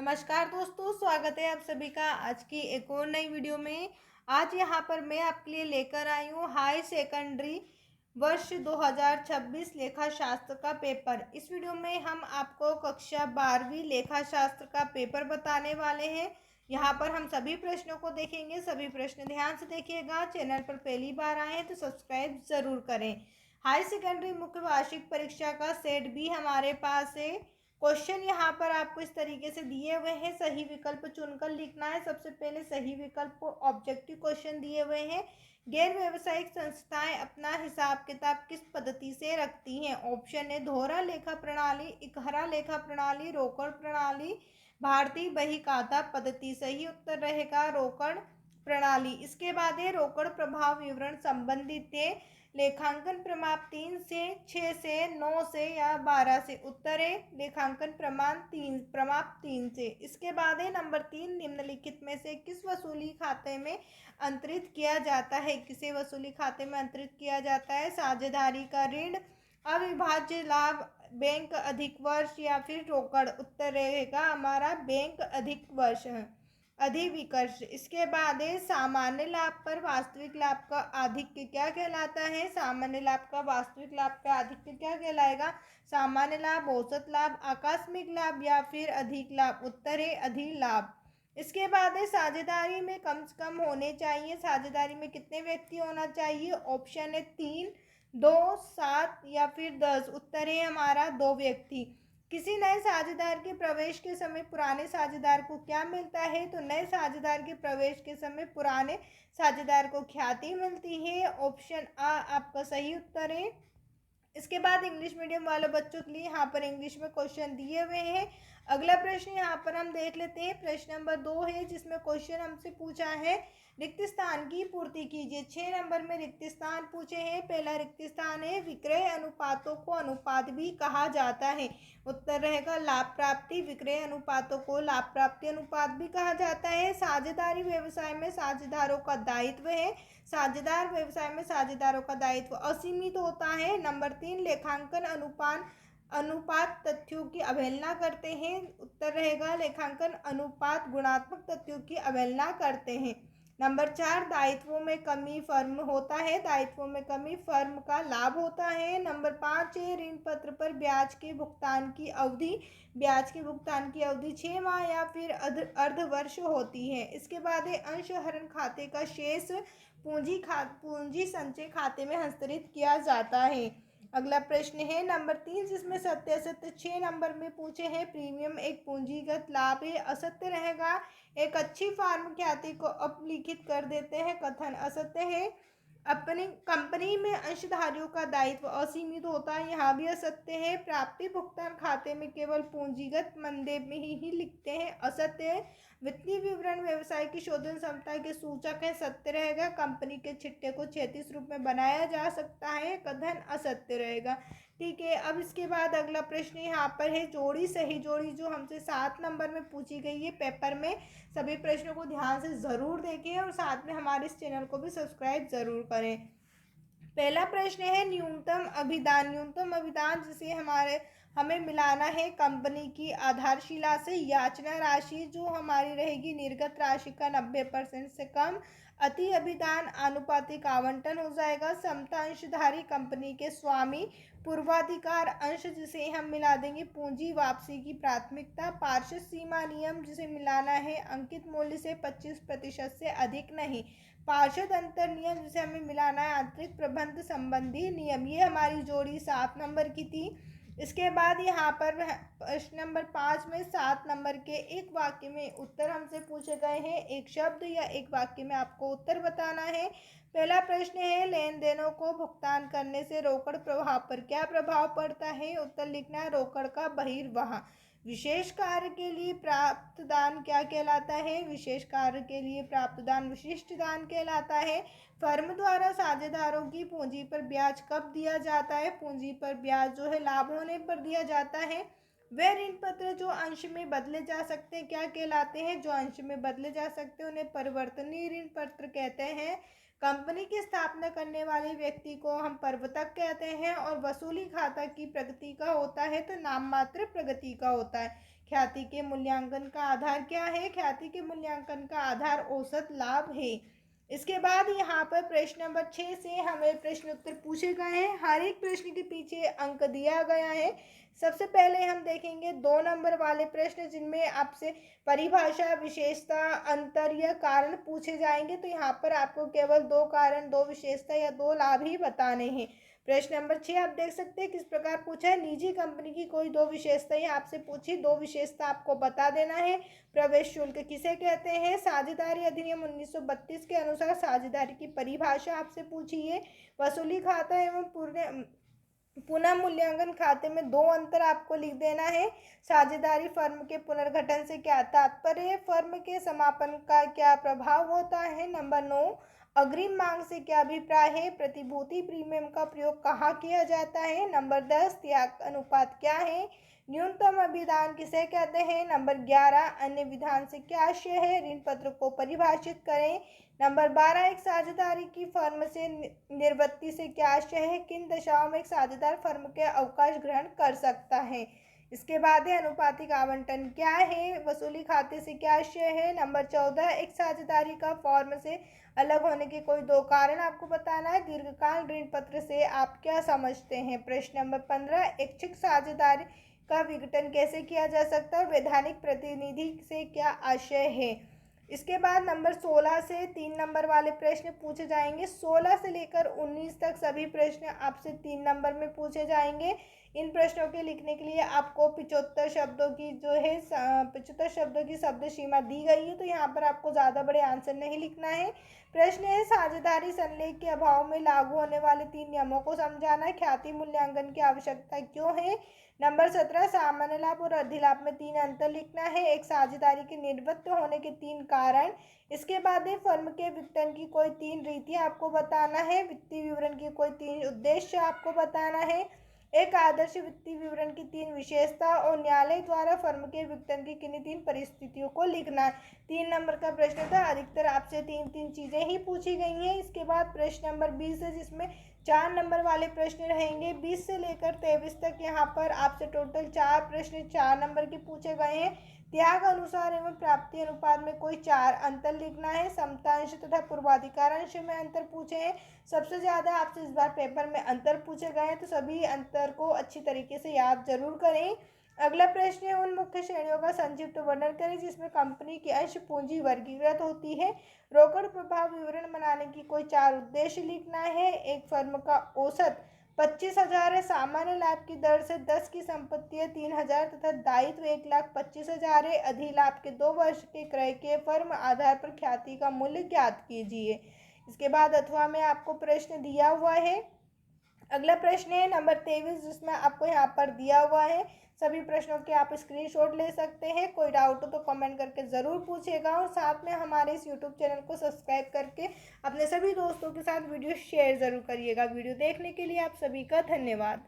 नमस्कार दोस्तों, स्वागत है आप सभी का आज की एक और नई वीडियो में। आज यहाँ पर मैं आपके लिए लेकर आई हूँ हाई सेकेंडरी वर्ष 2026 लेखा शास्त्र का पेपर। इस वीडियो में हम आपको कक्षा 12वीं लेखा शास्त्र का पेपर बताने वाले हैं। यहाँ पर हम सभी प्रश्नों को देखेंगे। सभी प्रश्न ध्यान से देखिएगा। चैनल पर पहली बार आए हैं तो सब्सक्राइब जरूर करें। हाई सेकेंडरी मुख्य वार्षिक परीक्षा का सेट भी हमारे पास है। क्वेश्चन यहाँ पर आपको इस तरीके से दिए हुए हैं। सही विकल्प चुनकर लिखना है। सबसे पहले सही विकल्प को ऑब्जेक्टिव क्वेश्चन दिए हुए हैं। गैर व्यावसायिक संस्थाएं अपना हिसाब किताब किस पद्धति से रखती हैं? ऑप्शन है दोहरा लेखा प्रणाली, इकहरा लेखा प्रणाली, रोकड़ प्रणाली, भारतीय बहीखाता पद्धति। सही उत्तर रहेगा रोकड़ प्रणाली। इसके बाद है रोकड़ प्रभाव विवरण संबंधित है लेखांकन प्रमाण 3 से 6 से 9 से या 12 से। उत्तर है लेखांकन प्रमाण 3 से। इसके बाद है नंबर 3, निम्नलिखित में से किस वसूली खाते में अंतरित किया जाता है? किसे वसूली खाते में अंतरित किया जाता है? साझेदारी का ऋण, अविभाज्य लाभ, बैंक अधिक वर्ष या फिर रोकड़। उत्तर रहेगा हमारा बैंक अधिक वर्ष है, अधिविकर्ष। इसके बाद है सामान्य लाभ पर वास्तविक लाभ का आधिक्य क्या कहलाता है? सामान्य लाभ का वास्तविक लाभ का आधिक्य क्या कहलाएगा? सामान्य लाभ, औसत लाभ, आकस्मिक लाभ या फिर अधिक लाभ। उत्तर है अधिक लाभ। इसके बाद है साझेदारी में कम से कम होने चाहिए। साझेदारी में कितने व्यक्ति होना चाहिए? ऑप्शन है 3, 2, 7 या फिर 10। उत्तर है हमारा 2 व्यक्ति। किसी नए साझेदार के प्रवेश के समय पुराने साझेदार को क्या मिलता है? तो नए साझेदार के प्रवेश के समय पुराने साझेदार को ख्याति मिलती है। ऑप्शन आ आपका सही उत्तर है। इसके बाद इंग्लिश मीडियम वाले बच्चों के लिए यहाँ पर इंग्लिश में क्वेश्चन दिए हुए हैं। अगला प्रश्न यहाँ पर हम देख लेते हैं। प्रश्न नंबर 2 है जिसमें क्वेश्चन हमसे पूछा है रिक्त स्थान की पूर्ति कीजिए। 6 नंबर में रिक्त स्थान पूछे हैं। पहला रिक्त स्थान है विक्रय अनुपातों को अनुपात भी कहा जाता है। उत्तर रहेगा लाभ प्राप्ति। विक्रय अनुपातों को लाभ प्राप्ति अनुपात भी कहा जाता है। साझेदारी व्यवसाय में साझेदारों का दायित्व है। साझेदार व्यवसाय में साझेदारों का दायित्व असीमित होता है। नंबर 3, लेखांकन अनुपात तथ्यों की अवहेलना करते हैं। उत्तर रहेगा लेखांकन अनुपात गुणात्मक तथ्यों की अवहेलना करते हैं। नंबर 4, दायित्वों में कमी फर्म होता है। दायित्वों में कमी फर्म का लाभ होता है। नंबर 5 है ऋण पत्र पर ब्याज के भुगतान की अवधि। ब्याज के भुगतान की अवधि 6 माह या फिर अर्ध वर्ष होती है। इसके बाद है अंशहरण खाते का शेष पूंजी संचय खाते में हस्तांतरित किया जाता है। अगला प्रश्न है नंबर 3 जिसमें सत्य असत्य 6 नंबर में पूछे हैं। प्रीमियम एक पूंजीगत लाभ है। असत्य रहेगा एक अच्छी फार्म ख्याति को अपलिखित कर देते हैं। कथन असत्य है अपनी कंपनी में अंशधारियों का दायित्व असीमित होता है। यहाँ भी असत्य है। प्राप्ति भुगतान खाते में केवल पूंजीगत मंदे में ही लिखते हैं। असत्य है वित्तीय विवरण व्यवसाय की शोधन क्षमता के सूचक है। सत्य रहेगा कंपनी के छिट्टे को 36 रूप में बनाया जा सकता है। कथन असत्य रहेगा। ठीक है, अब इसके बाद अगला प्रश्न यहाँ पर है जोड़ी सही जोड़ी, जो हमसे 7 नंबर में पूछी गई है पेपर में। सभी प्रश्नों को ध्यान से ज़रूर देखें और साथ में हमारे इस चैनल को भी सब्सक्राइब ज़रूर करें। पहला प्रश्न है न्यूनतम अभिदान। न्यूनतम अभिदान जिसे हमें मिलाना है कंपनी की आधारशिला से याचना राशि जो हमारी रहेगी निर्गत राशि का 90% से कम। अति अभिदान आनुपातिक आवंटन हो जाएगा। समता अंशधारी कंपनी के स्वामी। पूर्वाधिकार अंश जिसे हम मिला देंगे पूंजी वापसी की प्राथमिकता। पार्षद सीमा नियम जिसे मिलाना है अंकित मूल्य से 25% से अधिक नहीं। पार्षद अंतर नियम जिसे हमें मिलाना है आंतरिक प्रबंध संबंधी नियम। ये हमारी जोड़ी 7 नंबर की थी। इसके बाद यहाँ पर प्रश्न नंबर 5 में 7 नंबर के एक वाक्य में उत्तर हमसे पूछे गए हैं। एक शब्द या एक वाक्य में आपको उत्तर बताना है। पहला प्रश्न है लेन देनों को भुगतान करने से रोकड़ प्रभाव पर क्या प्रभाव पड़ता है? उत्तर लिखना है रोकड़ का बहिर्वाह। विशेष कार्य के लिए प्राप्त दान क्या कहलाता है? विशेष कार्य के लिए प्राप्त दान विशिष्ट दान कहलाता है। फर्म द्वारा साझेदारों की पूंजी पर ब्याज कब दिया जाता है? पूंजी पर ब्याज जो है लाभ होने पर दिया जाता है। वे ऋण पत्र जो अंश में बदले जा सकते हैं क्या कहलाते हैं? जो अंश में बदले जा सकते हैं उन्हें परिवर्तनीय ऋण पत्र कहते हैं। कंपनी की स्थापना करने वाले व्यक्ति को हम प्रवर्तक कहते हैं और वसूली खाता की प्रगति का होता है तो नाम मात्र प्रगति का होता है। ख्याति के मूल्यांकन का आधार क्या है? ख्याति के मूल्यांकन का आधार औसत लाभ है। इसके बाद यहाँ पर प्रश्न नंबर 6 से हमें प्रश्न उत्तर पूछे गए हैं। हर एक प्रश्न के पीछे अंक दिया गया है। सबसे पहले हम देखेंगे 2 नंबर वाले प्रश्न, जिनमें आपसे परिभाषा, विशेषता, अंतर या कारण पूछे जाएंगे। तो यहाँ पर आपको केवल 2 कारण, 2 विशेषता या 2 लाभ ही बताने हैं। प्रश्न नंबर 6 आप देख सकते हैं किस प्रकार पूछा है। निजी कंपनी की कोई 2 विशेषताएं आपसे पूछी, 2 विशेषता आपको बता देना है। प्रवेश शुल्क किसे कहते हैं? साझेदारी अधिनियम 1932 के अनुसार साझेदारी की परिभाषा आपसे पूछी है। वसूली खाता एवं पुनः मूल्यांकन खाते में 2 अंतर आपको लिख देना है। साझेदारी फर्म के पुनर्गठन से क्या तात्पर्य है? फर्म के समापन का क्या प्रभाव होता है? नंबर 9, अग्रिम मांग से क्या अभिप्राय है? प्रतिभूति प्रीमियम का प्रयोग कहाँ किया जाता है? नंबर 10, त्याग अनुपात क्या है? न्यूनतम अभिदान किसे कहते हैं? नंबर 11, अन्य विधान से क्या आशय है? ऋण पत्र को परिभाषित करें। नंबर 12, एक साझेदारी की फर्म से निर्वृत्ति से क्या आशय है? किन दशाओं में एक साझेदार फर्म के अवकाश ग्रहण कर सकता है? इसके बाद है अनुपातिक आवंटन क्या है? वसूली खाते से क्या आशय है? नंबर 14, एक साझेदारी का फर्म से अलग होने के कोई 2 कारण आपको बताना है। दीर्घकाल ऋण पत्र से आप क्या समझते हैं? प्रश्न नंबर 15, इच्छुक साझेदारी का विघटन कैसे किया जा सकता है? वैधानिक प्रतिनिधि से क्या आशय है? इसके बाद नंबर 16 से 3 नंबर वाले प्रश्न पूछे जाएंगे। 16 से लेकर 19 तक सभी प्रश्न आपसे 3 नंबर में पूछे जाएंगे। इन प्रश्नों के लिखने के लिए आपको 75 शब्दों की 75 शब्दों की शब्द सीमा दी गई है। तो यहाँ पर आपको ज़्यादा बड़े आंसर नहीं लिखना है। प्रश्न है, साझेदारी संलेख के अभाव में लागू होने वाले 3 नियमों को समझाना है। ख्याति मूल्यांकन की आवश्यकता क्यों है? नंबर 17, सामान्य लाभ और अधिलाभ में 3 अंतर लिखना है। एक साझेदारी के निवृत्त होने के 3 कारण। इसके बाद है फर्म के विघटन की कोई 3 रीतियां आपको बताना है। वित्तीय विवरण की कोई 3 उद्देश्य आपको बताना है। एक आदर्श वित्तीय विवरण की 3 विशेषता और न्यायालय द्वारा फर्म के विघटन की किन्हीं 3 परिस्थितियों को लिखना है। 3 नंबर का प्रश्न था। अधिकतर आपसे 3 चीजें ही पूछी गई हैं। इसके बाद प्रश्न नंबर 20 है, जिसमें 4 नंबर वाले प्रश्न रहेंगे। 20 से लेकर 23 तक यहाँ पर आपसे टोटल 4 प्रश्न 4 नंबर के पूछे गए हैं। त्याग अनुसार एवं प्राप्ति अनुपात में कोई 4 अंतर लिखना है। समतांश तथा पूर्वाधिकार अंश में अंतर पूछे हैं। सबसे ज़्यादा आपसे इस बार पेपर में अंतर पूछे गए हैं, तो सभी अंतर को अच्छी तरीके से याद जरूर करें। अगला प्रश्न है, उन मुख्य श्रेणियों का संक्षिप्त वर्णन करें जिसमें कंपनी की अंश पूंजी वर्गीकृत होती है। रोकड़ प्रभाव विवरण बनाने की कोई 4 उद्देश्य लिखना है। एक फर्म का औसत 25,000 है। सामान्य लाभ की दर से 10 की संपत्ति है 3,000 तथा दायित्व 1,25,000 है। अधिलाभ के 2 वर्ष के क्रय के फर्म आधार पर ख्याति का मूल्य ज्ञात कीजिए। इसके बाद अथवा में आपको प्रश्न दिया हुआ है। अगला प्रश्न है नंबर 23, जिसमें आपको यहाँ पर दिया हुआ है। सभी प्रश्नों के आप स्क्रीनशॉट ले सकते हैं। कोई डाउट हो तो कमेंट करके ज़रूर पूछिएगा और साथ में हमारे इस यूट्यूब चैनल को सब्सक्राइब करके अपने सभी दोस्तों के साथ वीडियो शेयर ज़रूर करिएगा। वीडियो देखने के लिए आप सभी का धन्यवाद।